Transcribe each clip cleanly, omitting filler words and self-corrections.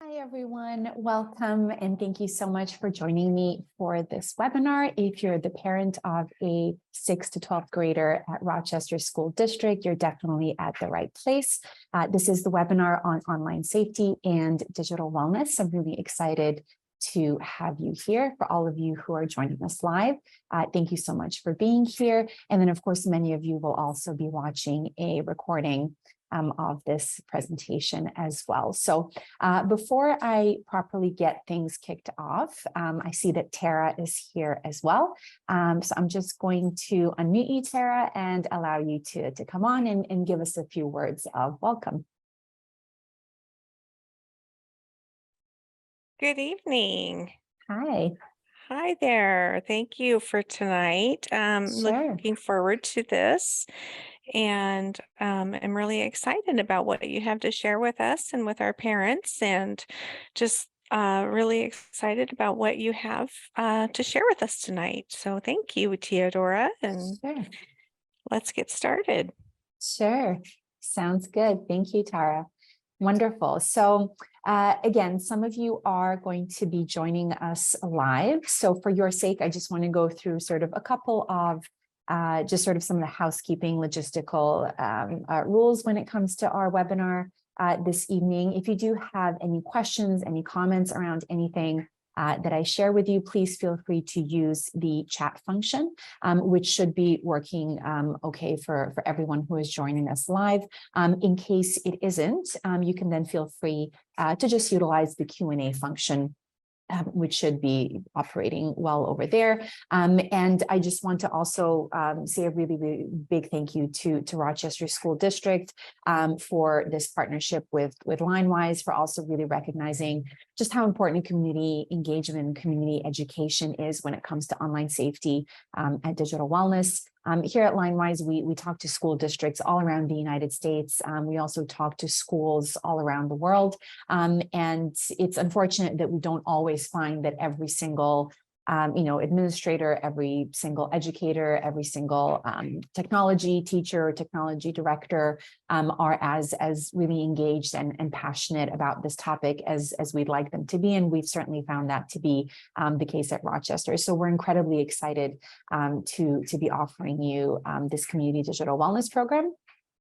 Hi, everyone. Welcome, and thank you so much for joining me for this webinar. If you're the parent of a 6th to 12th grader at Rochester School District, you're definitely at the right place. This is the webinar on online safety and digital wellness. I'm really excited to have you here. For all of you who are joining us live, thank you so much for being here. And then, of course, many of you will also be watching a recording of this presentation as well. So before I properly get things kicked off, I see that Tara is here as well. So I'm just going to unmute you, Tara, and allow you to come on and give us a few words of welcome. Good evening. Hi. Hi there. Thank you for tonight. Sure. Looking forward to this, and I'm really excited about what you have to share with us and with our parents, and just really excited about what you have to share with us tonight. So thank you, Teodora, and Sure. let's get started. Sure. Sounds good. Thank you, Tara. Wonderful. So again, some of you are going to be joining us live. So for your sake, I just want to go through sort of a couple of just sort of some of the housekeeping logistical rules when it comes to our webinar this evening. If you do have any questions, any comments around anything that I share with you, please feel free to use the chat function, which should be working okay for everyone who is joining us live. In case it isn't, you can then feel free to just utilize the Q&A function, which should be operating well over there. And I just want to also say a really, really big thank you to Rochester School District for this partnership with LineWise, for also really recognizing just how important community engagement and community education is when it comes to online safety and digital wellness. Here at LineWise, we talk to school districts all around the United States. We also talk to schools all around the world. And it's unfortunate that we don't always find that every single administrator, every single educator, every single technology teacher or technology director are as really engaged and passionate about this topic as we'd like them to be. And we've certainly found that to be the case at Rochester. So we're incredibly excited to be offering you this community digital wellness program.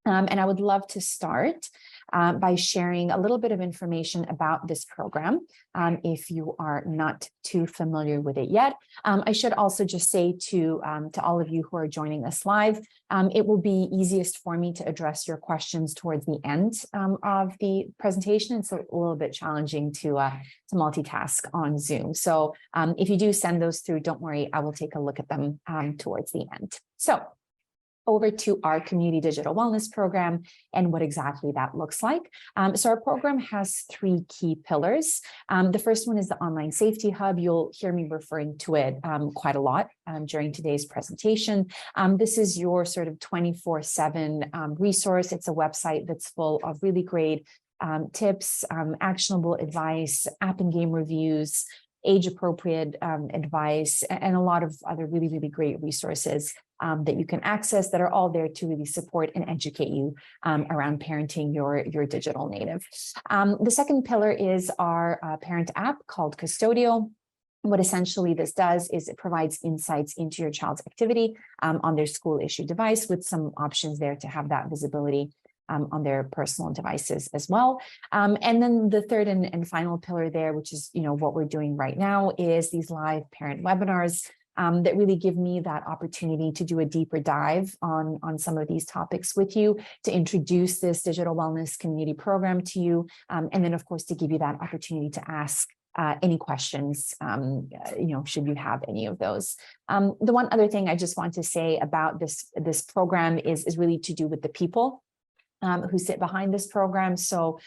And I would love to start by sharing a little bit of information about this program, if you are not too familiar with it yet. I should also just say to all of you who are joining us live, it will be easiest for me to address your questions towards the end of the presentation. It's a little bit challenging to multitask on Zoom. So if you do send those through, don't worry, I will take a look at them towards the end. So over to our community digital wellness program and what exactly that looks like. So our program has 3 key pillars. The first one is the online safety hub. You'll hear me referring to it quite a lot during today's presentation. This is your sort of 24/7 resource. It's a website that's full of really great tips, actionable advice, app and game reviews, age-appropriate advice, and a lot of other really, really great resources that you can access that are all there to really support and educate you around parenting your digital native. The second pillar is our parent app called Custodial. What essentially this does is it provides insights into your child's activity on their school-issued device, with some options there to have that visibility on their personal devices as well. And then the third and final pillar there, which is what we're doing right now, is these live parent webinars that really give me that opportunity to do a deeper dive on some of these topics with you, to introduce this digital wellness community program to you, and then of course to give you that opportunity to ask any questions, should you have any of those. The one other thing I just want to say about this program is really to do with the people who sit behind this program. So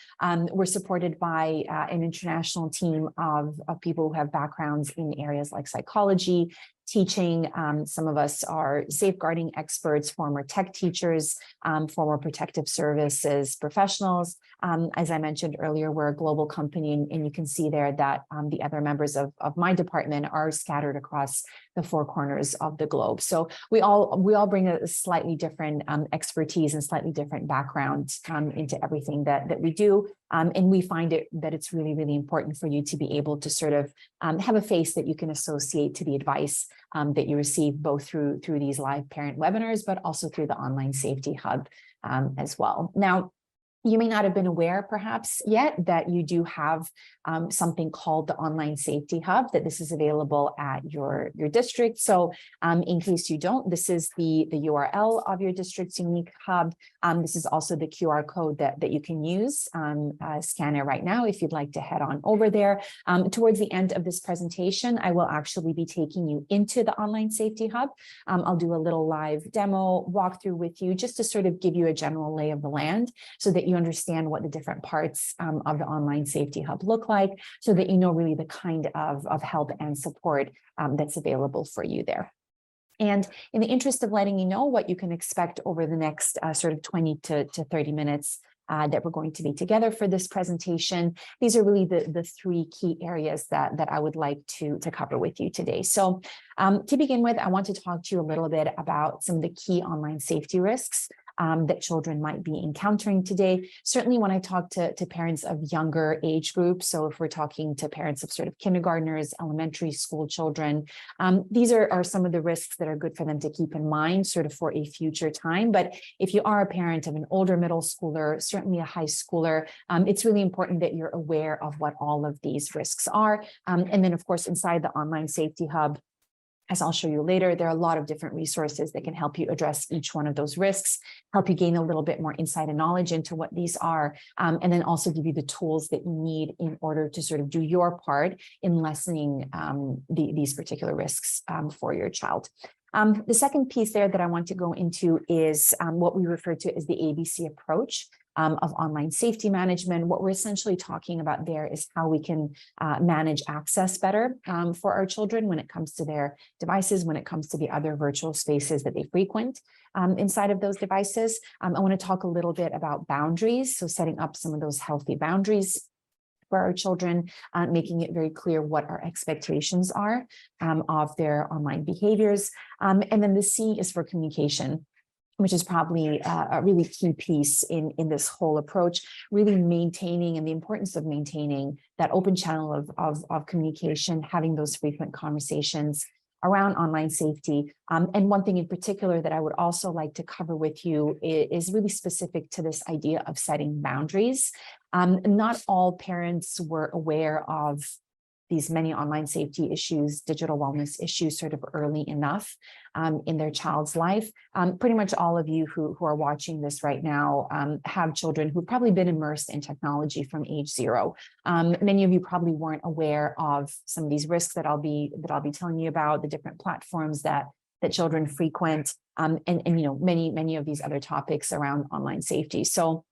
we're supported by an international team of people who have backgrounds in areas like psychology, teaching. Some of us are safeguarding experts, former tech teachers, former protective services professionals. As I mentioned earlier, we're a global company, and you can see there that the other members of my department are scattered across the four corners of the globe. So we all bring a slightly different expertise and slightly different background into everything that we do. And we find that it's really, really important for you to be able to sort of have a face that you can associate to the advice that you receive, both through these live parent webinars, but also through the Online Safety Hub as well. Now, you may not have been aware perhaps yet that you do have something called the Online Safety Hub, that this is available at your district. So in case you don't, this is the URL of your district's unique hub. This is also the QR code that you can use, scan it right now if you'd like to head on over there. Towards the end of this presentation, I will actually be taking you into the Online Safety Hub. I'll do a little live demo walkthrough with you just to sort of give you a general lay of the land so that you understand what the different parts of the Online Safety Hub look like, so that you know really the kind of help and support that's available for you there. And in the interest of letting you know what you can expect over the next sort of 20 to 30 minutes that we're going to be together for this presentation, these are really the three key areas that I would like to cover with you today. So to begin with, I want to talk to you a little bit about some of the key online safety risks that children might be encountering today. Certainly when I talk to parents of younger age groups, so if we're talking to parents of sort of kindergartners, elementary school children, these are some of the risks that are good for them to keep in mind sort of for a future time. But if you are a parent of an older middle schooler, certainly a high schooler, it's really important that you're aware of what all of these risks are. And then of course, inside the Online Safety Hub, as I'll show you later, there are a lot of different resources that can help you address each one of those risks, help you gain a little bit more insight and knowledge into what these are, and then also give you the tools that you need in order to sort of do your part in lessening these particular risks for your child. The second piece there that I want to go into is what we refer to as the ABC approach of online safety management. What we're essentially talking about there is how we can manage access better for our children when it comes to their devices, when it comes to the other virtual spaces that they frequent inside of those devices. I want to talk a little bit about boundaries, so setting up some of those healthy boundaries for our children, making it very clear what our expectations are of their online behaviors. And then the C is for communication, which is probably a really key piece in this whole approach, really maintaining and the importance of maintaining that open channel of communication, having those frequent conversations around online safety. And one thing in particular that I would also like to cover with you is really specific to this idea of setting boundaries. Not all parents were aware of these many online safety issues, digital wellness issues sort of early enough in their child's life. Pretty much all of you who are watching this right now have children who've probably been immersed in technology from age 0. Many of you probably weren't aware of some of these risks that I'll be telling you about, the different platforms that children frequent, and you know, many of these other topics around online safety. So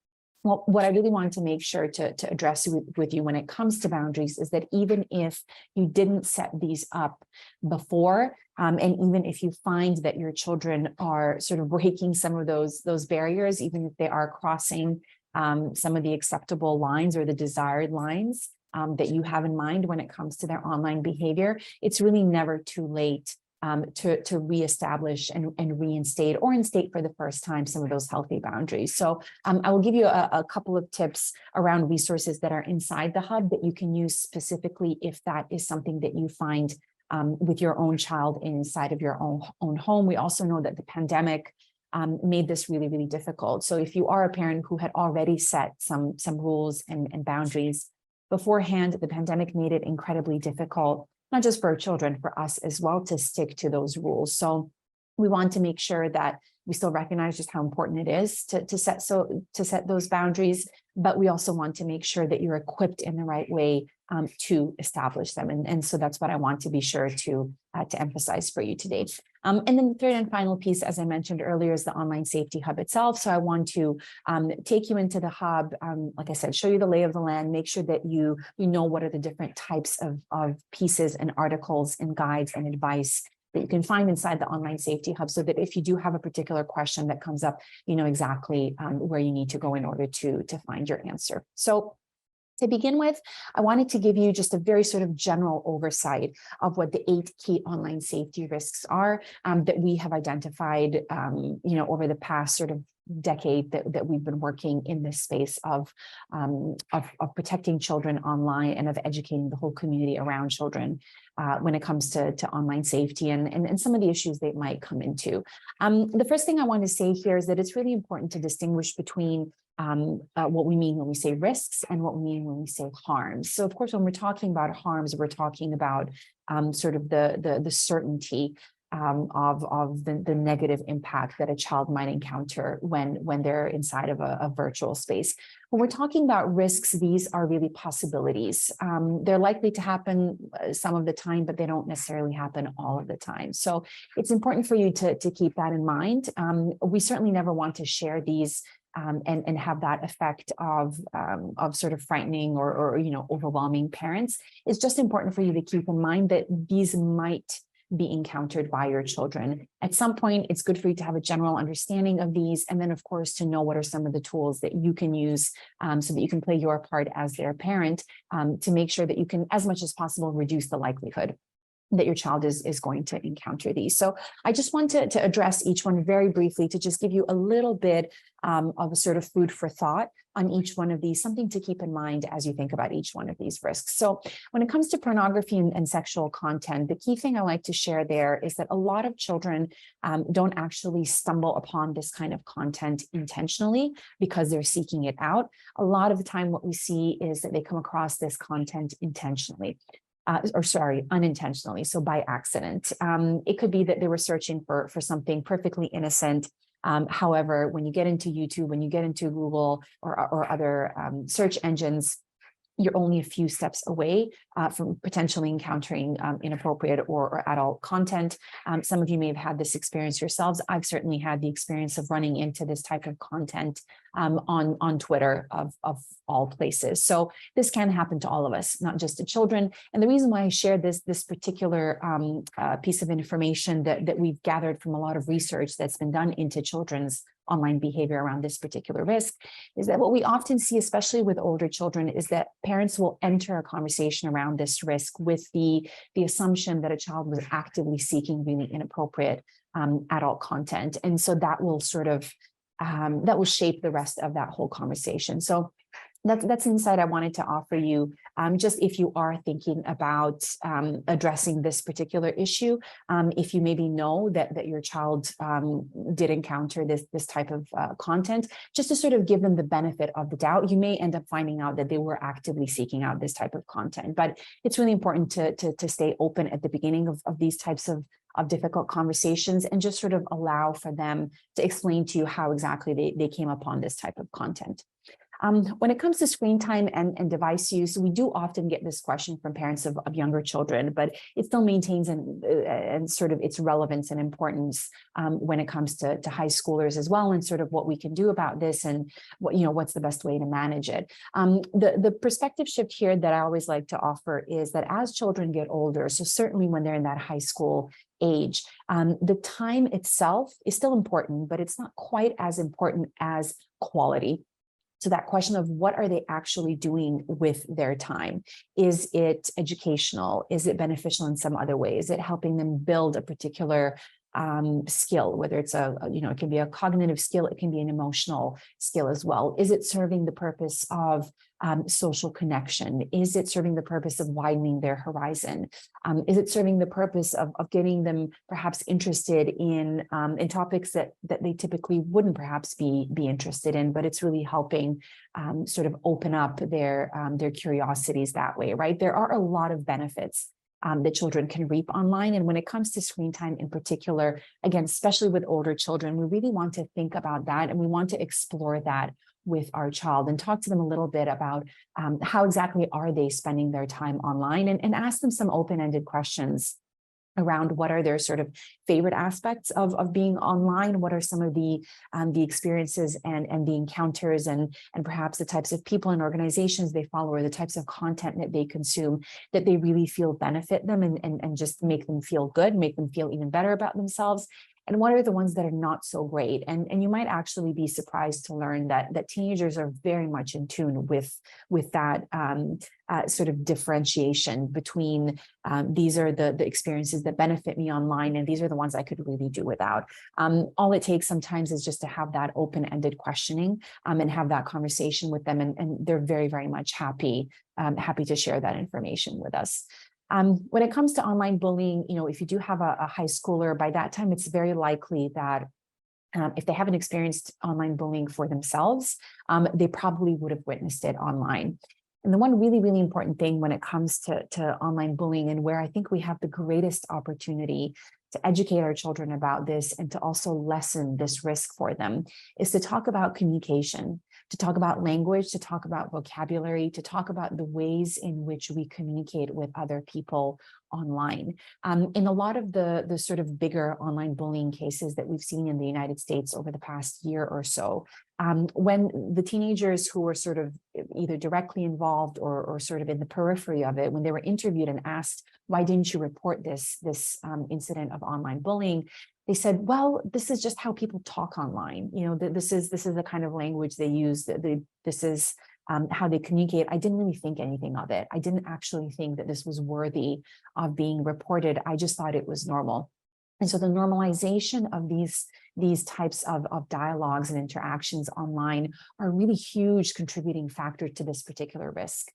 well, what I really wanted to make sure to address with you when it comes to boundaries is that even if you didn't set these up before, and even if you find that your children are sort of breaking some of those barriers, even if they are crossing some of the acceptable lines or the desired lines that you have in mind when it comes to their online behavior, it's really never too late to reestablish and reinstate or instate for the first time some of those healthy boundaries. So I will give you a couple of tips around resources that are inside the hub that you can use specifically if that is something that you find with your own child inside of your own home. We also know that the pandemic made this really, really difficult. So if you are a parent who had already set some rules and boundaries beforehand, the pandemic made it incredibly difficult, not just for our children, for us as well, to stick to those rules. So we want to make sure that we still recognize just how important it is to set those boundaries, but we also want to make sure that you're equipped in the right way to establish them. And so that's what I want to be sure to emphasize for you today. And then the third and final piece, as I mentioned earlier, is the Online Safety Hub itself. So I want to take you into the hub, like I said, show you the lay of the land, make sure that you know what are the different types of pieces and articles and guides and advice that you can find inside the Online Safety Hub, so that if you do have a particular question that comes up, you know exactly where you need to go in order to find your answer. So to begin with, I wanted to give you just a very sort of general oversight of what the 8 key online safety risks are that we have identified, over the past sort of decade that we've been working in this space of protecting children online and of educating the whole community around children when it comes to online safety and some of the issues they might come into. The first thing I want to say here is that it's really important to distinguish between what we mean when we say risks and what we mean when we say harms. So of course, when we're talking about harms, we're talking about sort of the certainty of the negative impact that a child might encounter when they're inside of a virtual space. When we're talking about risks, these are really possibilities. They're likely to happen some of the time, but they don't necessarily happen all of the time. So it's important for you to keep that in mind. We certainly never want to share these and have that effect of sort of frightening or overwhelming parents. It's just important for you to keep in mind that these might be encountered by your children. At some point, it's good for you to have a general understanding of these, and then of course to know what are some of the tools that you can use so that you can play your part as their parent to make sure that you can, as much as possible, reduce the likelihood that your child is going to encounter these. So I just want to address each one very briefly to just give you a little bit of a sort of food for thought on each one of these, something to keep in mind as you think about each one of these risks. So when it comes to pornography and sexual content, the key thing I like to share there is that a lot of children don't actually stumble upon this kind of content intentionally because they're seeking it out. A lot of the time what we see is that they come across this content intentionally. Unintentionally, so by accident. It could be that they were searching for something perfectly innocent. However, when you get into YouTube, when you get into Google or other search engines, you're only a few steps away from potentially encountering inappropriate or adult content. Some of you may have had this experience yourselves. I've certainly had the experience of running into this type of content on Twitter of all places. So this can happen to all of us, not just to children. And the reason why I shared this particular piece of information that we've gathered from a lot of research that's been done into children's online behavior around this particular risk is that what we often see, especially with older children, is that parents will enter a conversation around this risk with the assumption that a child was actively seeking really inappropriate adult content. And so that will sort of, that will shape the rest of that whole conversation. So that's an insight I wanted to offer you, just if you are thinking about addressing this particular issue, if you maybe know that your child did encounter this type of content, just to sort of give them the benefit of the doubt. You may end up finding out that they were actively seeking out this type of content, but it's really important to stay open at the beginning of these types of difficult conversations and just sort of allow for them to explain to you how exactly they came upon this type of content. When it comes to screen time and device use, we do often get this question from parents of younger children, but it still maintains and sort of its relevance and importance when it comes to high schoolers as well, and sort of what we can do about this and what's the best way to manage it. The perspective shift here that I always like to offer is that as children get older, so certainly when they're in that high school age, the time itself is still important, but it's not quite as important as quality. So that question of what are they actually doing with their time? Is it educational? Is it beneficial in some other way? Is it helping them build a particular skill, whether it's it can be a cognitive skill, it can be an emotional skill as well. Is it serving the purpose of social connection? Is it serving the purpose of widening their horizon? Is it serving the purpose of getting them perhaps interested in topics that they typically wouldn't perhaps be interested in, but it's really helping sort of open up their curiosities that way, right? There are a lot of benefits that children can reap online. And when it comes to screen time in particular, again, especially with older children, we really want to think about that and we want to explore that with our child and talk to them a little bit about how exactly are they spending their time online and ask them some open-ended questions around what are their sort of favorite aspects of being online, what are some of the experiences and the encounters and perhaps the types of people and organizations they follow, or the types of content that they consume that they really feel benefit them and just make them feel good, make them feel even better about themselves. And what are the ones that are not so great? And you might actually be surprised to learn that teenagers are very much in tune with that sort of differentiation between these are the experiences that benefit me online, and these are the ones I could really do without. All it takes sometimes is just to have that open-ended questioning and have that conversation with them, and they're very, very much happy to share that information with us. When it comes to online bullying, if you do have a high schooler, by that time, it's very likely that if they haven't experienced online bullying for themselves, they probably would have witnessed it online. And the one really, really important thing when it comes to online bullying, and where I think we have the greatest opportunity to educate our children about this and to also lessen this risk for them, is to talk about communication, to talk about language, to talk about vocabulary, to talk about the ways in which we communicate with other people online. In a lot of the sort of bigger online bullying cases that we've seen in the United States over the past year or so, when the teenagers who were sort of either directly involved or sort of in the periphery of it, when they were interviewed and asked, why didn't you report this incident of online bullying? They said, well, this is just how people talk online. This is the kind of language they use. This is how they communicate. I didn't really think anything of it. I didn't actually think that this was worthy of being reported. I just thought it was normal. And so the normalization of these types of dialogues and interactions online are a really huge contributing factor to this particular risk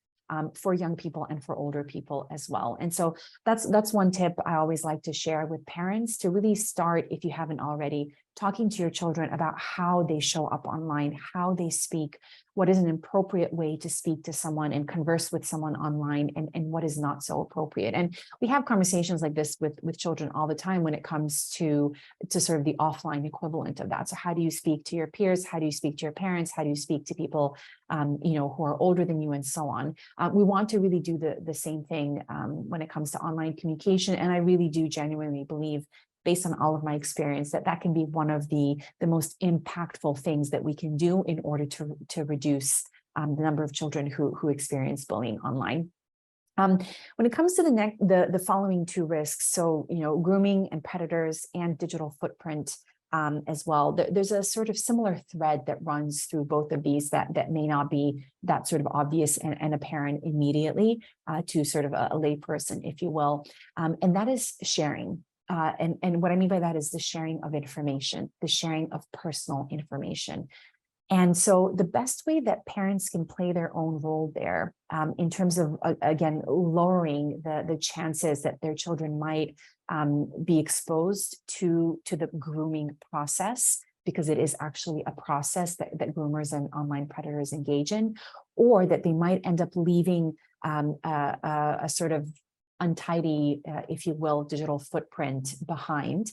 for young people and for older people as well. And so that's one tip I always like to share with parents, to really start, if you haven't already, talking to your children about how they show up online, how they speak, what is an appropriate way to speak to someone and converse with someone online, and what is not so appropriate. And we have conversations like this with children all the time when it comes to sort of the offline equivalent of that. So how do you speak to your peers? How do you speak to your parents? How do you speak to people who are older than you, and so on? We want to really do the same thing when it comes to online communication. And I really do genuinely believe, based on all of my experience, that can be one of the most impactful things that we can do in order to reduce the number of children who experience bullying online. When it comes to the following two risks, so grooming and predators and digital footprint as well, there's a sort of similar thread that runs through both of these that may not be that sort of obvious and apparent immediately to sort of a layperson, if you will, and that is sharing. And what I mean by that is the sharing of information, the sharing of personal information. And so the best way that parents can play their own role there in terms of, again, lowering the chances that their children might be exposed to the grooming process, because it is actually a process that groomers and online predators engage in, or that they might end up leaving a sort of untidy, if you will, digital footprint behind,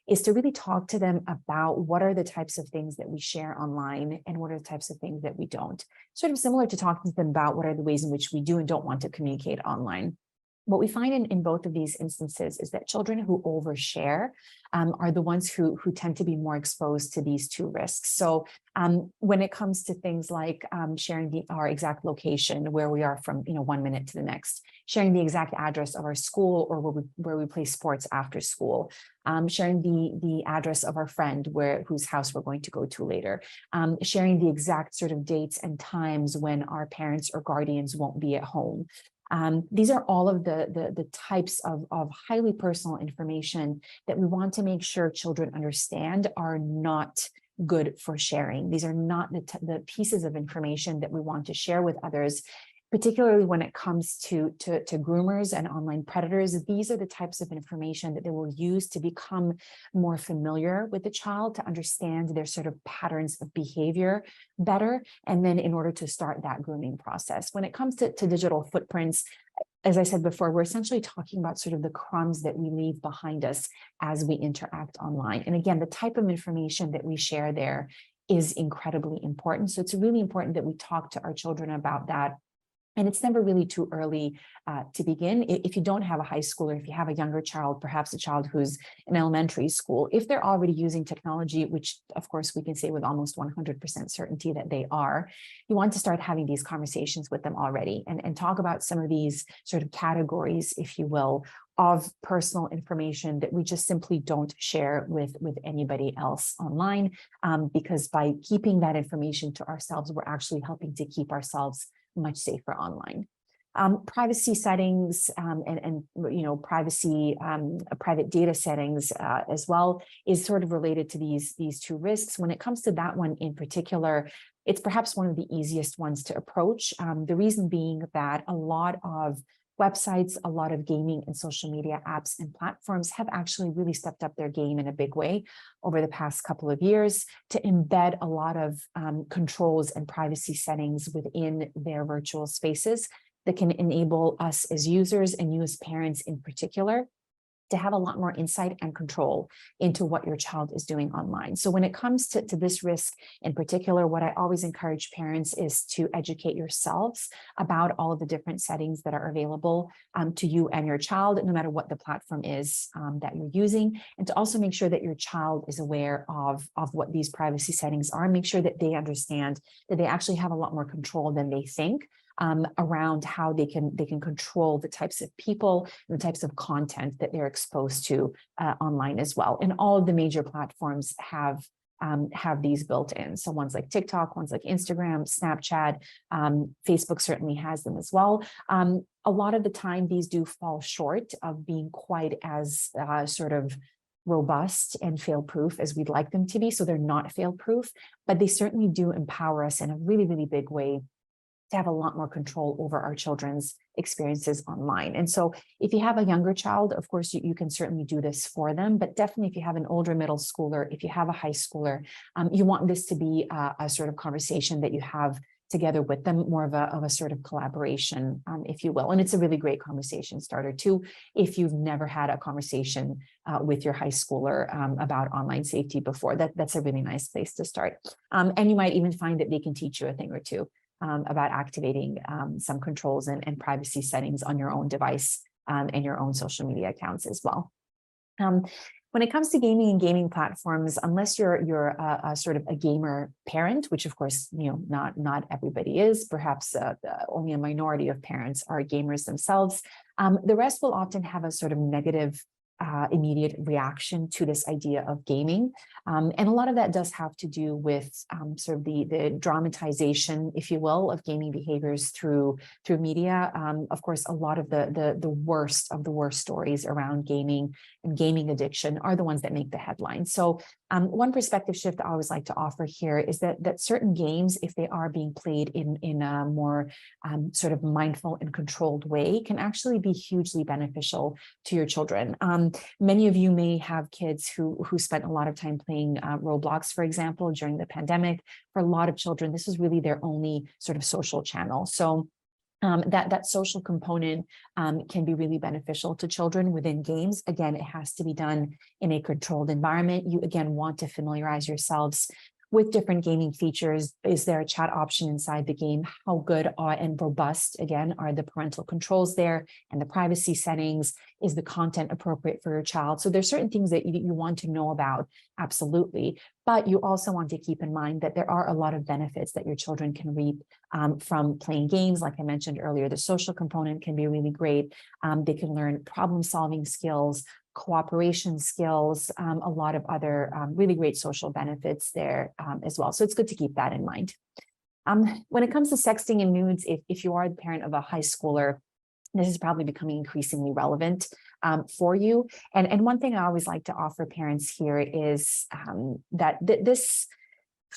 is to really talk to them about what are the types of things that we share online and what are the types of things that we don't. Sort of similar to talking to them about what are the ways in which we do and don't want to communicate online. What we find in both of these instances is that children who overshare are the ones who tend to be more exposed to these two risks. So when it comes to things like sharing our exact location, where we are from 1 minute to the next, sharing the exact address of our school or where we play sports after school, sharing the address of our friend whose house we're going to go to later, sharing the exact sort of dates and times when our parents or guardians won't be at home. These are all of the types of highly personal information that we want to make sure children understand are not good for sharing. These are not the pieces of information that we want to share with others, particularly when it comes to groomers and online predators. These are the types of information that they will use to become more familiar with the child, to understand their sort of patterns of behavior better, and then in order to start that grooming process. When it comes to digital footprints, as I said before, we're essentially talking about sort of the crumbs that we leave behind us as we interact online. And again, the type of information that we share there is incredibly important. So it's really important that we talk to our children about that And it's never really too early to begin. If you don't have a high schooler, if you have a younger child, perhaps a child who's in elementary school, if they're already using technology, which of course we can say with almost 100% certainty that they are, you want to start having these conversations with them already and talk about some of these sort of categories, if you will, of personal information that we just simply don't share with anybody else online, because by keeping that information to ourselves, we're actually helping to keep ourselves much safer online. Privacy settings and privacy, private data settings as well is sort of related to these two risks. When it comes to that one in particular, it's perhaps one of the easiest ones to approach. The reason being that a lot of websites, a lot of gaming and social media apps and platforms have actually really stepped up their game in a big way over the past couple of years to embed a lot of controls and privacy settings within their virtual spaces that can enable us as users and you as parents in particular to have a lot more insight and control into what your child is doing online. So when it comes to this risk in particular, what I always encourage parents is to educate yourselves about all of the different settings that are available to you and your child, no matter what the platform is that you're using, and to also make sure that your child is aware of what these privacy settings are, and make sure that they understand that they actually have a lot more control than they think around how they can control the types of people and the types of content that they're exposed to online as well. And all of the major platforms have these built in. So ones like TikTok, ones like Instagram, Snapchat, Facebook certainly has them as well. A lot of the time, these do fall short of being quite as sort of robust and fail-proof as we'd like them to be. So they're not fail-proof, but they certainly do empower us in a really, really big way to have a lot more control over our children's experiences online. And so if you have a younger child, of course, you can certainly do this for them, but definitely if you have an older middle schooler, if you have a high schooler, you want this to be a sort of conversation that you have together with them, more of a sort of collaboration, if you will. And it's a really great conversation starter too, if you've never had a conversation with your high schooler about online safety before. That's a really nice place to start. And you might even find that they can teach you a thing or two about activating some controls and privacy settings on your own device and your own social media accounts as well. When it comes to gaming and gaming platforms, unless you're a sort of a gamer parent, which of course not everybody is, perhaps only a minority of parents are gamers themselves, the rest will often have a sort of negative immediate reaction to this idea of gaming. And a lot of that does have to do with sort of the dramatization, if you will, of gaming behaviors through media. Of course, a lot of the worst of the worst stories around gaming and gaming addiction are the ones that make the headlines. So one perspective shift I always like to offer here is that certain games, if they are being played in a more sort of mindful and controlled way, can actually be hugely beneficial to your children. Many of you may have kids who spent a lot of time playing Roblox, for example, during the pandemic. For a lot of children, this was really their only sort of social channel. So that social component can be really beneficial to children within games. Again, it has to be done in a controlled environment. You, again, want to familiarize yourselves with different gaming features. Is there a chat option inside the game? How good and robust, again, are the parental controls there and the privacy settings? Is the content appropriate for your child? So there's certain things that you want to know about, absolutely. But you also want to keep in mind that there are a lot of benefits that your children can reap from playing games. Like I mentioned earlier, the social component can be really great. They can learn problem-solving skills, cooperation skills, a lot of other really great social benefits there as well. So it's good to keep that in mind. When it comes to sexting and nudes, if you are the parent of a high schooler, this is probably becoming increasingly relevant for you. And one thing I always like to offer parents here is that this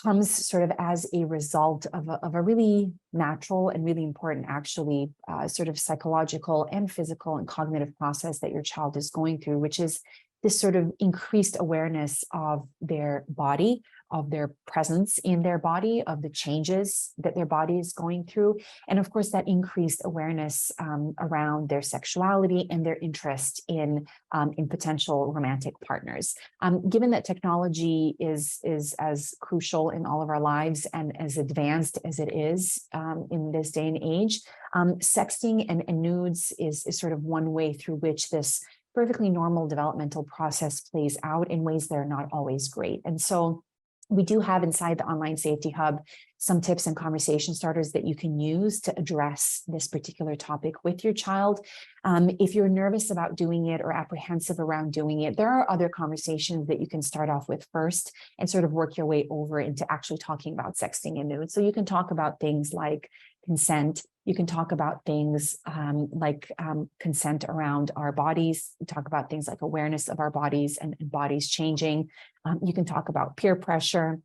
comes sort of as a result of a really natural and really important, actually, sort of psychological and physical and cognitive process that your child is going through, which is this sort of increased awareness of their body, of their presence in their body, of the changes that their body is going through, and of course that increased awareness around their sexuality and their interest in potential romantic partners. Given that technology is as crucial in all of our lives and as advanced as it is in this day and age, sexting and nudes is sort of one way through which this perfectly normal developmental process plays out in ways that are not always great. And so we do have inside the Online Safety Hub some tips and conversation starters that you can use to address this particular topic with your child. If you're nervous about doing it or apprehensive around doing it, there are other conversations that you can start off with first and sort of work your way over into actually talking about sexting and nudes. So you can talk about things like consent. You can talk about things like consent around our bodies. You talk about things like awareness of our bodies and bodies changing. You can talk about peer pressure.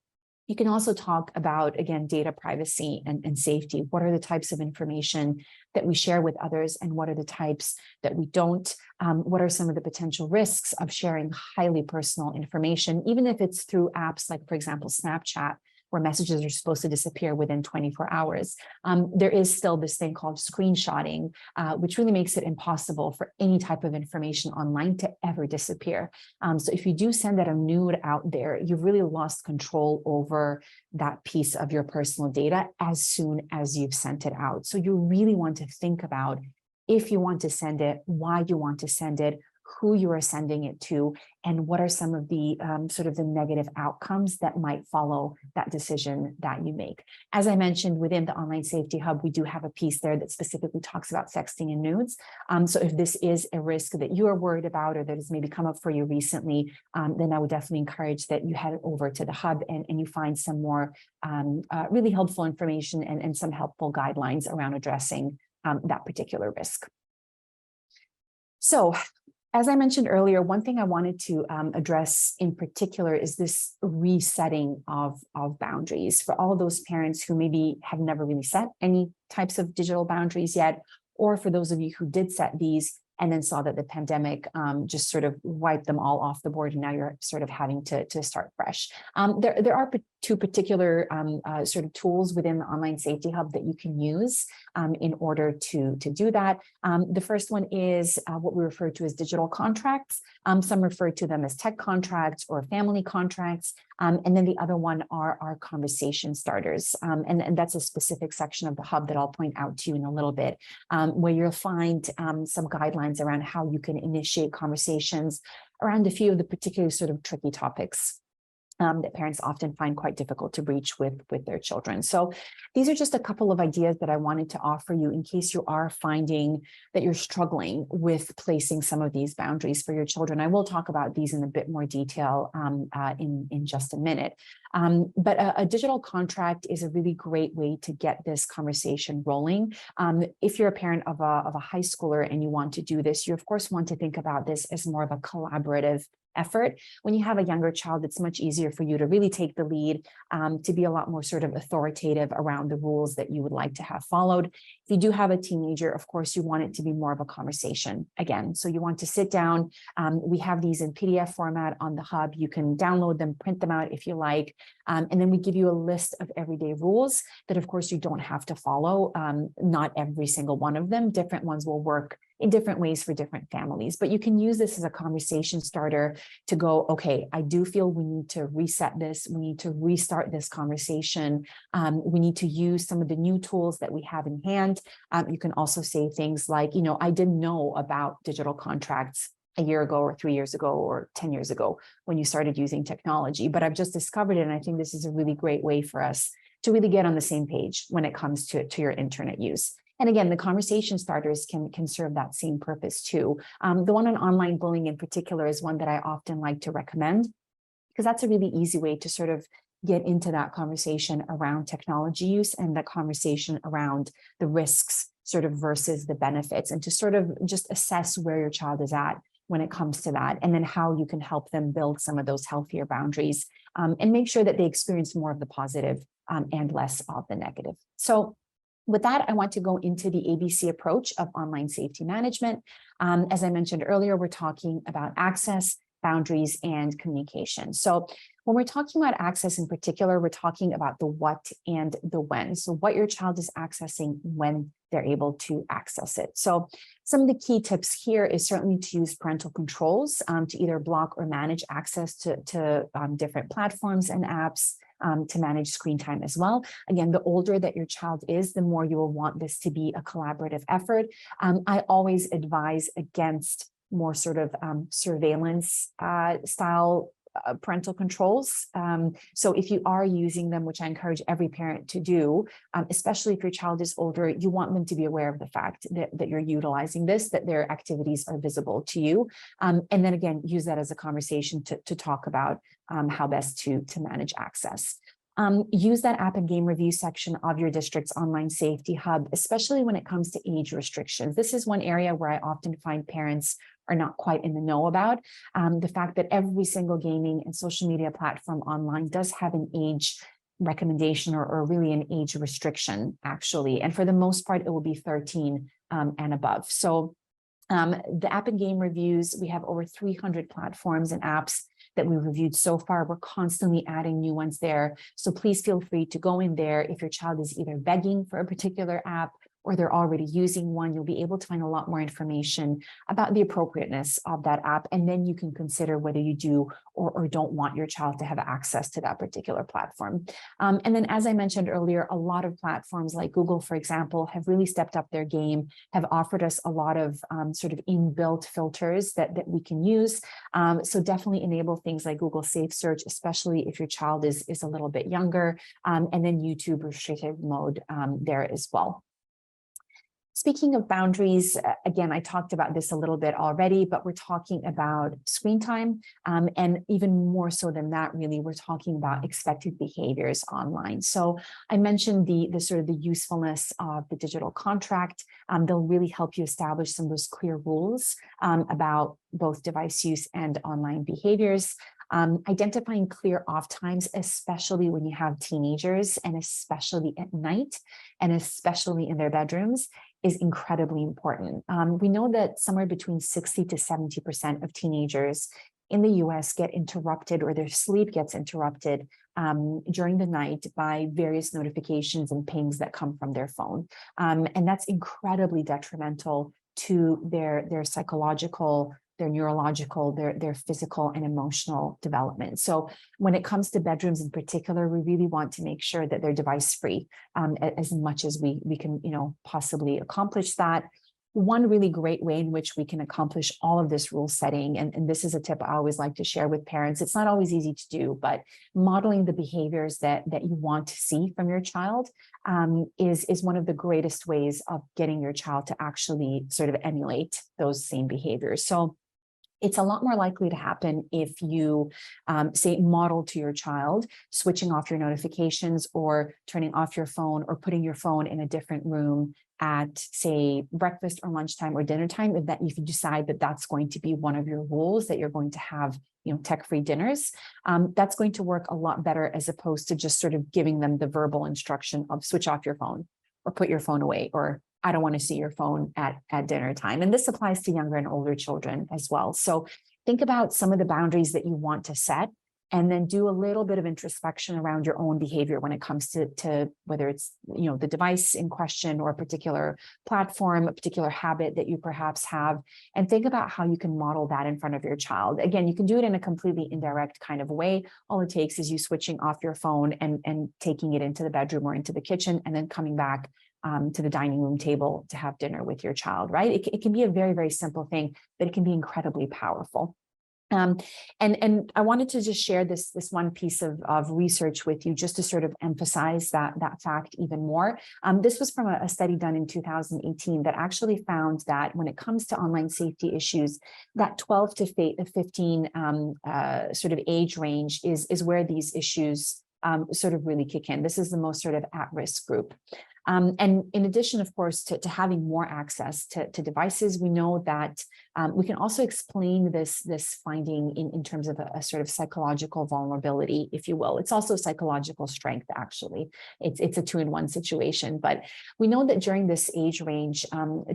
You can also talk about, again, data privacy and safety. What are the types of information that we share with others and what are the types that we don't? What are some of the potential risks of sharing highly personal information, even if it's through apps like, for example, Snapchat, where messages are supposed to disappear within 24 hours. There is still this thing called screenshotting, which really makes it impossible for any type of information online to ever disappear. So if you do send out a nude out there, you've really lost control over that piece of your personal data as soon as you've sent it out. So you really want to think about if you want to send it, why you want to send it, who you are sending it to, and what are some of the sort of the negative outcomes that might follow that decision that you make. As I mentioned, within the Online Safety Hub, we do have a piece there that specifically talks about sexting and nudes. So if this is a risk that you are worried about or that has maybe come up for you recently, then I would definitely encourage that you head over to the hub and you find some more really helpful information and some helpful guidelines around addressing that particular risk. So, as I mentioned earlier, one thing I wanted to address in particular is this resetting of boundaries for all of those parents who maybe have never really set any types of digital boundaries yet, or for those of you who did set these and then saw that the pandemic just sort of wiped them all off the board, and now you're sort of having to start fresh. There are two particular sort of tools within the Online Safety Hub that you can use in order to do that. The first one is what we refer to as digital contracts. Some refer to them as tech contracts or family contracts. And then the other one are our conversation starters. And that's a specific section of the hub that I'll point out to you in a little bit, where you'll find some guidelines around how you can initiate conversations around a few of the particular sort of tricky topics that parents often find quite difficult to breach with their children. So these are just a couple of ideas that I wanted to offer you in case you are finding that you're struggling with placing some of these boundaries for your children. I will talk about these in a bit more detail in just a minute. But a digital contract is a really great way to get this conversation rolling. If you're a parent of a high schooler and you want to do this, you of course want to think about this as more of a collaborative effort. When you have a younger child, it's much easier for you to really take the lead, to be a lot more sort of authoritative around the rules that you would like to have followed. If you do have a teenager, of course, you want it to be more of a conversation again. So you want to sit down. We have these in PDF format on the hub. You can download them, print them out if you like. And then we give you a list of everyday rules that, of course, you don't have to follow. Not every single one of them. Different ones will work in different ways for different families, but you can use this as a conversation starter to go, okay, I do feel we need to reset this. We need to restart this conversation. We need to use some of the new tools that we have in hand. You can also say things like, you know, I didn't know about digital contracts a year ago or 3 years ago or 10 years ago when you started using technology, but I've just discovered it. And I think this is a really great way for us to really get on the same page when it comes to your internet use. And again, the conversation starters can serve that same purpose too. The one on online bullying in particular is one that I often like to recommend, because that's a really easy way to sort of get into that conversation around technology use and the conversation around the risks sort of versus the benefits, and to sort of just assess where your child is at when it comes to that, and then how you can help them build some of those healthier boundaries and make sure that they experience more of the positive and less of the negative. So with that, I want to go into the ABC approach of online safety management. As I mentioned earlier, we're talking about access, boundaries, and communication. So when we're talking about access in particular, we're talking about the what and the when. So what your child is accessing when they're able to access it. So some of the key tips here is certainly to use parental controls to either block or manage access to different platforms and apps, to manage screen time as well. Again, the older that your child is, the more you will want this to be a collaborative effort. I always advise against more sort of surveillance style parental controls. So if you are using them, which I encourage every parent to do, especially if your child is older, you want them to be aware of the fact that you're utilizing this, that their activities are visible to you. And then again, use that as a conversation to talk about how best to manage access. Use that app and game review section of your district's online safety hub, especially when it comes to age restrictions. This is one area where I often find parents are not quite in the know about. The fact that every single gaming and social media platform online does have an age recommendation or really an age restriction, actually. And for the most part, it will be 13 and above. So the app and game reviews, we have over 300 platforms and apps that we reviewed so far. We're constantly adding new ones there. So please feel free to go in there. If your child is either begging for a particular app or they're already using one, you'll be able to find a lot more information about the appropriateness of that app. And then you can consider whether you do or don't want your child to have access to that particular platform. And then, as I mentioned earlier, a lot of platforms like Google, for example, have really stepped up their game, have offered us a lot of sort of inbuilt filters that we can use. So definitely enable things like Google Safe Search, especially if your child is a little bit younger, and then YouTube restricted mode there as well. Speaking of boundaries, again, I talked about this a little bit already, but we're talking about screen time. And even more so than that, really, we're talking about expected behaviors online. So I mentioned the sort of the usefulness of the digital contract. They'll really help you establish some of those clear rules about both device use and online behaviors. Identifying clear off times, especially when you have teenagers and especially at night and especially in their bedrooms, is incredibly important. We know that somewhere between 60 to 70% of teenagers in the US get interrupted, or their sleep gets interrupted during the night by various notifications and pings that come from their phone. And that's incredibly detrimental to their psychological, their neurological, their physical and emotional development. So when it comes to bedrooms in particular, we really want to make sure that they're device free as much as we can, possibly accomplish that. One really great way in which we can accomplish all of this rule setting, and this is a tip I always like to share with parents. It's not always easy to do, but modeling the behaviors that you want to see from your child is one of the greatest ways of getting your child to actually sort of emulate those same behaviors. So it's a lot more likely to happen if you, say, model to your child switching off your notifications or turning off your phone or putting your phone in a different room at, say, breakfast or lunchtime or dinner time. If you decide that that's going to be one of your rules, that you're going to have, tech-free dinners, that's going to work a lot better as opposed to just sort of giving them the verbal instruction of switch off your phone or put your phone away, or I don't want to see your phone at dinner time. And this applies to younger and older children as well. So think about some of the boundaries that you want to set, and then do a little bit of introspection around your own behavior when it comes to whether it's, the device in question or a particular platform, a particular habit that you perhaps have, and think about how you can model that in front of your child. Again, you can do it in a completely indirect kind of way. All it takes is you switching off your phone and taking it into the bedroom or into the kitchen, and then coming back to the dining room table to have dinner with your child, right? It can be a very, very simple thing, but it can be incredibly powerful. And I wanted to just share this one piece of research with you, just to sort of emphasize that fact even more. This was from a study done in 2018 that actually found that when it comes to online safety issues, that 12 to 15 sort of age range is where these issues sort of really kick in. This is the most sort of at-risk group. And in addition, of course, to having more access to devices, we know that we can also explain this finding in terms of a sort of psychological vulnerability, if you will. It's also psychological strength, actually. It's a two-in-one situation. But we know that during this age range,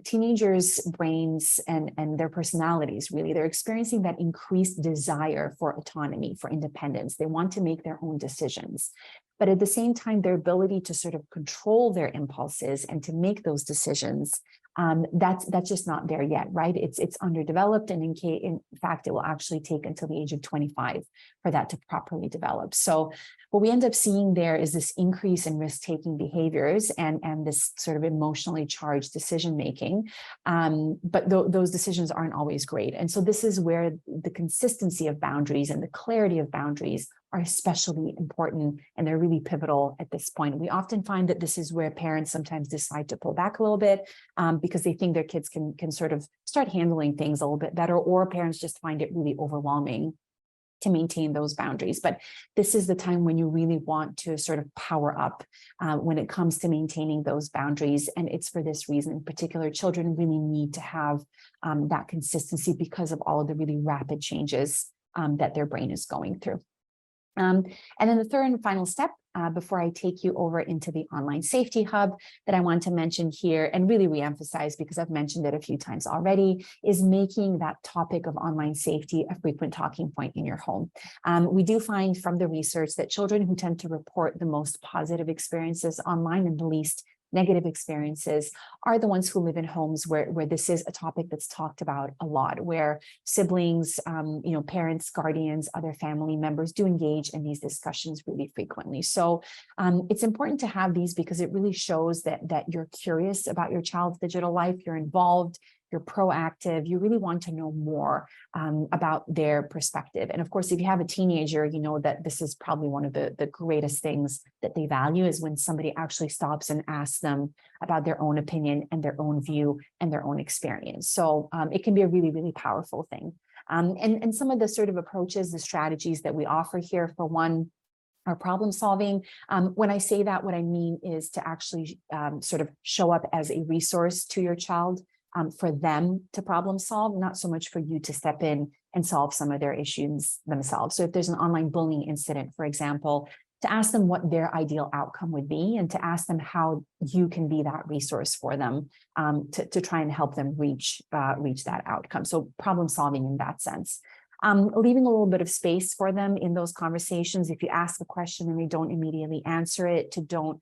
teenagers' brains and their personalities, really, they're experiencing that increased desire for autonomy, for independence. They want to make their own decisions. But at the same time, their ability to sort of control their impulses and to make those decisions, that's just not there yet, right? It's underdeveloped, and in fact, it will actually take until the age of 25 for that to properly develop. So what we end up seeing there is this increase in risk-taking behaviors and this sort of emotionally charged decision-making. But those decisions aren't always great. And so this is where the consistency of boundaries and the clarity of boundaries are especially important, and they're really pivotal at this point. We often find that this is where parents sometimes decide to pull back a little bit because they think their kids can sort of start handling things a little bit better, or parents just find it really overwhelming to maintain those boundaries. But this is the time when you really want to sort of power up when it comes to maintaining those boundaries. And it's for this reason in particular, children really need to have that consistency because of all of the really rapid changes that their brain is going through. And then the third and final step, before I take you over into the online safety hub that I want to mention here and really reemphasize, because I've mentioned it a few times already, is making that topic of online safety a frequent talking point in your home. We do find from the research that children who tend to report the most positive experiences online and the least negative experiences are the ones who live in homes where this is a topic that's talked about a lot, where siblings, parents, guardians, other family members do engage in these discussions really frequently. So it's important to have these because it really shows that you're curious about your child's digital life, you're involved, you're proactive, you really want to know more about their perspective. And of course, if you have a teenager, you know that this is probably one of the greatest things that they value is when somebody actually stops and asks them about their own opinion and their own view and their own experience. So it can be a really, really powerful thing. And some of the sort of approaches, the strategies that we offer here, for one, are problem solving. When I say that, what I mean is to actually sort of show up as a resource to your child, for them to problem solve, not so much for you to step in and solve some of their issues themselves. So if there's an online bullying incident, for example, to ask them what their ideal outcome would be and to ask them how you can be that resource for them to try and help them reach that outcome. So problem solving in that sense. Leaving a little bit of space for them in those conversations. If you ask a question and they don't immediately answer it, to don't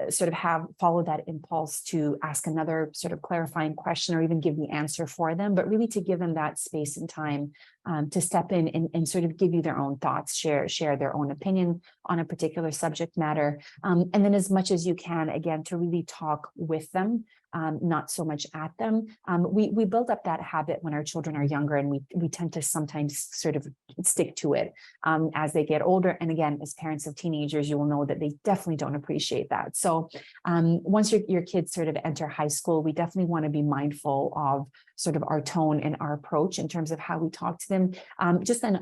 sort of follow that impulse to ask another sort of clarifying question or even give the answer for them, but really to give them that space and time to step in and sort of give you their own thoughts, share their own opinion on a particular subject matter. And then as much as you can, again, to really talk with them, not so much at them. We build up that habit when our children are younger, and we tend to sometimes sort of stick to it as they get older. And again, as parents of teenagers, you will know that they definitely don't appreciate that. So once your kids sort of enter high school, we definitely want to be mindful of sort of our tone and our approach in terms of how we talk to them. Just on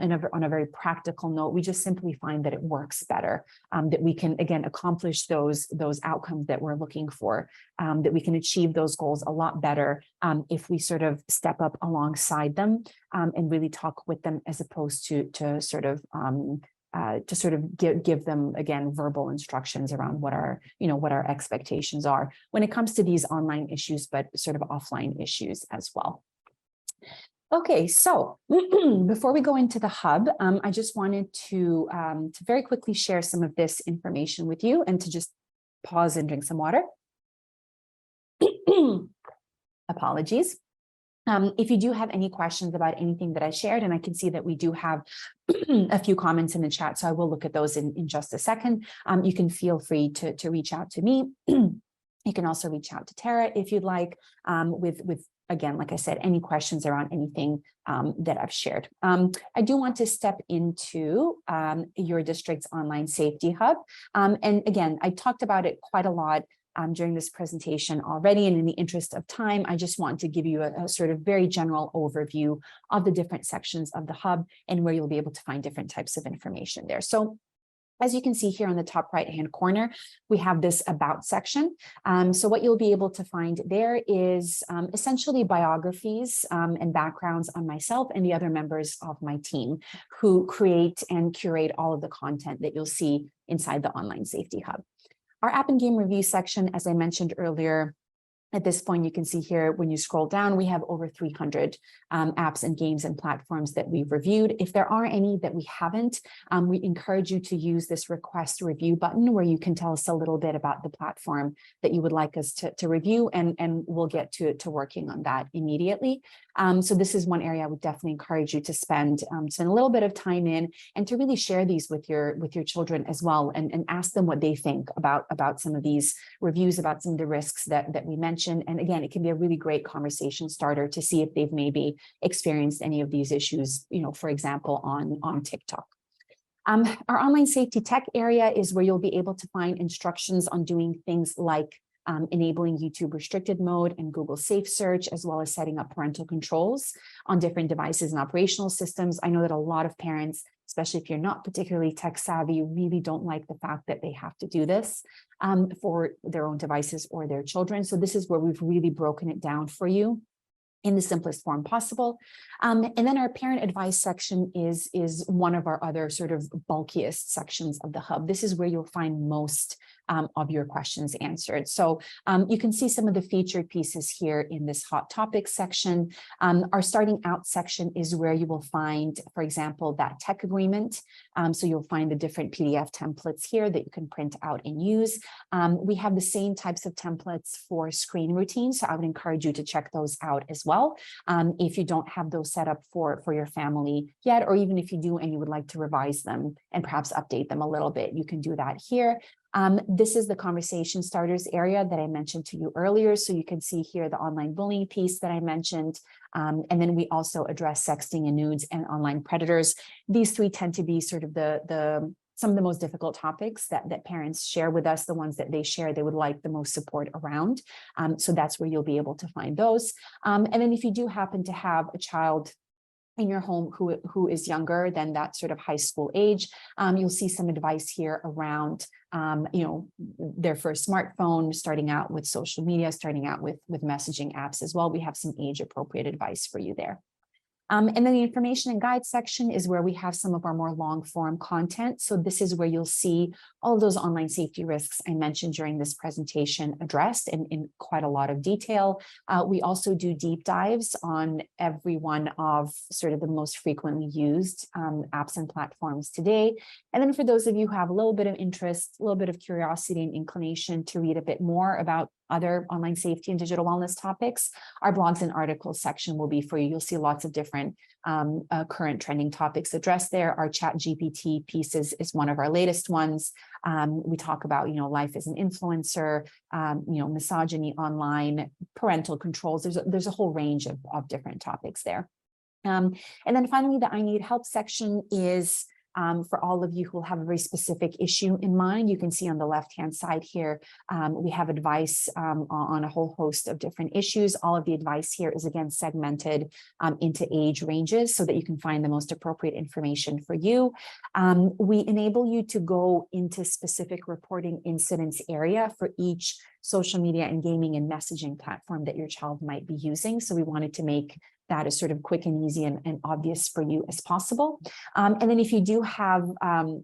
a very practical note, we just simply find that it works better, that we can, again, accomplish those outcomes that we're looking for, that we can achieve those goals a lot better if we sort of step up alongside them and really talk with them, as opposed to sort of give them, again, verbal instructions around what our expectations are when it comes to these online issues, but sort of offline issues as well. Okay, so before we go into the hub, I just wanted to very quickly share some of this information with you and to just pause and drink some water. Apologies. If you do have any questions about anything that I shared, and I can see that we do have a few comments in the chat, so I will look at those in just a second. You can feel free to reach out to me. You can also reach out to Tara if you'd like, with again, like I said, any questions around anything that I've shared. I do want to step into your district's online safety hub. And again, I talked about it quite a lot during this presentation already, and in the interest of time, I just want to give you a sort of very general overview of the different sections of the hub and where you'll be able to find different types of information there. So As you can see here on the top right-hand corner, we have this about section. So what you'll be able to find there is essentially biographies and backgrounds on myself and the other members of my team who create and curate all of the content that you'll see inside the Online Safety Hub. Our app and game review section, as I mentioned earlier, at this point, you can see here, when you scroll down, we have over 300 apps and games and platforms that we've reviewed. If there are any that we haven't, we encourage you to use this request review button where you can tell us a little bit about the platform that you would like us to review, and we'll get to working on that immediately. So this is one area I would definitely encourage you to spend a little bit of time in, and to really share these with your children as well, and ask them what they think about some of these reviews, about some of the risks that we mentioned. And again, it can be a really great conversation starter to see if they've maybe experienced any of these issues, for example, on TikTok. Our online safety tech area is where you'll be able to find instructions on doing things like enabling YouTube restricted mode and Google Safe Search, as well as setting up parental controls on different devices and operational systems. I know that a lot of parents, especially if you're not particularly tech savvy, really don't like the fact that they have to do this for their own devices or their children. So this is where we've really broken it down for you in the simplest form possible. And then our parent advice section is one of our other sort of bulkiest sections of the hub. This is where you'll find most of your questions answered. So you can see some of the featured pieces here in this hot topics section. Our starting out section is where you will find, for example, that tech agreement. So you'll find the different PDF templates here that you can print out and use. We have the same types of templates for screen routines, so I would encourage you to check those out as well. If you don't have those set up for your family yet, or even if you do and you would like to revise them and perhaps update them a little bit, you can do that here. This is the conversation starters area that I mentioned to you earlier. So you can see here the online bullying piece that I mentioned. And then we also address sexting and nudes and online predators. These three tend to be sort of some of the most difficult topics that parents share with us, the ones that they share they would like the most support around. So that's where you'll be able to find those. And then if you do happen to have a child in your home who is younger than that sort of high school age, you'll see some advice here around their first smartphone, starting out with social media, starting out with messaging apps as well. We have some age appropriate advice for you there. And then the information and guide section is where we have some of our more long form content. So this is where you'll see all of those online safety risks I mentioned during this presentation addressed in quite a lot of detail. We also do deep dives on every one of sort of the most frequently used apps and platforms today. And then for those of you who have a little bit of interest, a little bit of curiosity and inclination to read a bit more about other online safety and digital wellness topics, our blogs and articles section will be for you. You'll see lots of different current trending topics addressed there. Our ChatGPT piece is one of our latest ones. We talk about, life as an influencer, misogyny online, parental controls. There's a whole range of different topics there. And then finally, the I Need Help section is for all of you who will have a very specific issue in mind. You can see on the left-hand side here, we have advice on a whole host of different issues. All of the advice here is again segmented into age ranges so that you can find the most appropriate information for you. We enable you to go into specific reporting incidents area for each social media and gaming and messaging platform that your child might be using. So we wanted to make that as sort of quick and easy and obvious for you as possible. And then if you do have,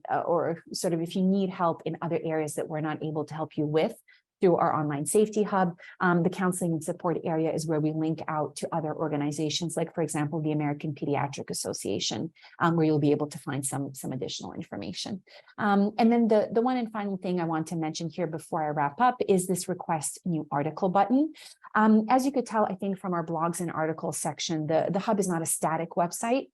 or sort of if you need help in other areas that we're not able to help you with through our online safety hub, the counseling and support area is where we link out to other organizations, like, for example, the American Pediatric Association, where you'll be able to find some additional information. And then the one and final thing I want to mention here before I wrap up is this request new article button. As you could tell, I think from our blogs and articles section, the hub is not a static website.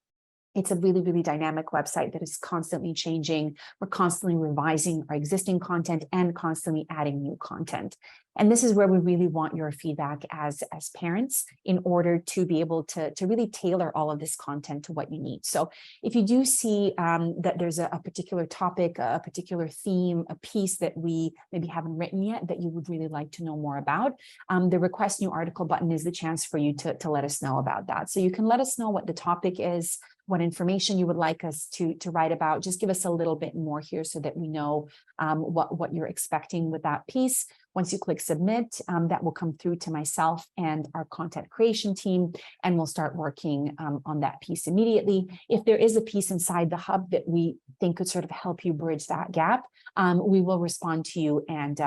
It's a really, really dynamic website that is constantly changing. We're constantly revising our existing content and constantly adding new content. And this is where we really want your feedback as parents in order to be able to really tailor all of this content to what you need. So if you do see that there's a particular topic, a particular theme, a piece that we maybe haven't written yet that you would really like to know more about, the request new article button is the chance for you to let us know about that. So you can let us know what the topic is, what information you would like us to write about. Just give us a little bit more here so that we know what you're expecting with that piece. Once you click submit, that will come through to myself and our content creation team, and we'll start working on that piece immediately. If there is a piece inside the hub that we think could sort of help you bridge that gap, we will respond to you and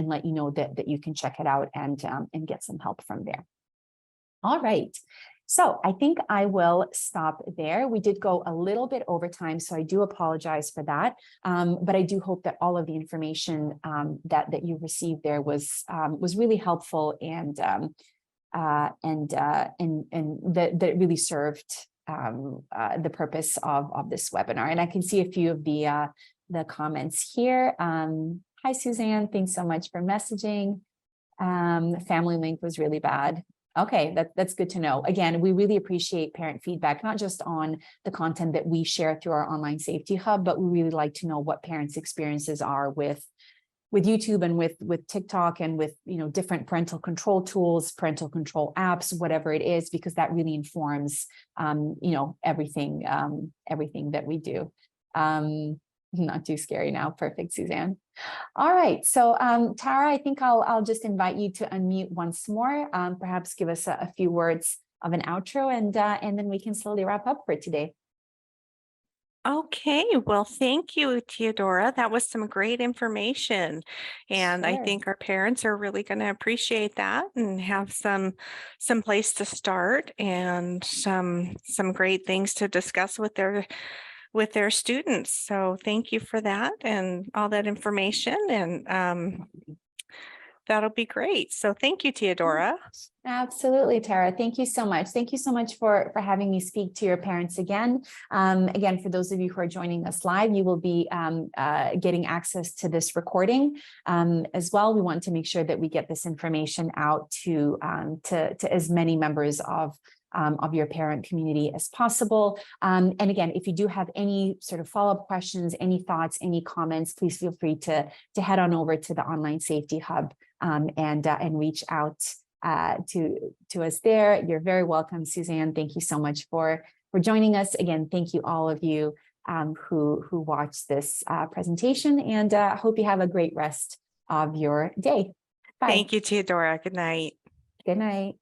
let you know that you can check it out and get some help from there. All right. So I think I will stop there. We did go a little bit over time, so I do apologize for that. But I do hope that all of the information that you received there was really helpful and that it really served the purpose of this webinar. And I can see a few of the comments here. Hi, Suzanne. Thanks so much for messaging. Family link was really bad. Okay, that's good to know. Again, we really appreciate parent feedback, not just on the content that we share through our online safety hub, but we really like to know what parents' experiences are with YouTube and with TikTok and with different parental control tools, parental control apps, whatever it is, because that really informs everything that we do. Not too scary now. Perfect, Suzanne. All right. So Tara, I think I'll just invite you to unmute once more, perhaps give us a few words of an outro, and then we can slowly wrap up for today. Okay, well, thank you, Teodora. That was some great information. And I Sure. think our parents are really going to appreciate that and have some place to start and some great things to discuss with their students. So thank you for that and all that information. And that'll be great. So thank you, Teodora. Absolutely, Tara. Thank you so much. Thank you so much for having me speak to your parents again. Again, for those of you who are joining us live, you will be getting access to this recording as well. We want to make sure that we get this information out to as many members of your parent community as possible. And again, if you do have any sort of follow-up questions, any thoughts, any comments, please feel free to head on over to the Online Safety Hub and reach out to us there. You're very welcome, Suzanne. Thank you so much for joining us. Again, thank you all of you who watched this presentation, and hope you have a great rest of your day. Bye. Thank you, Teodora. Good night. Good night.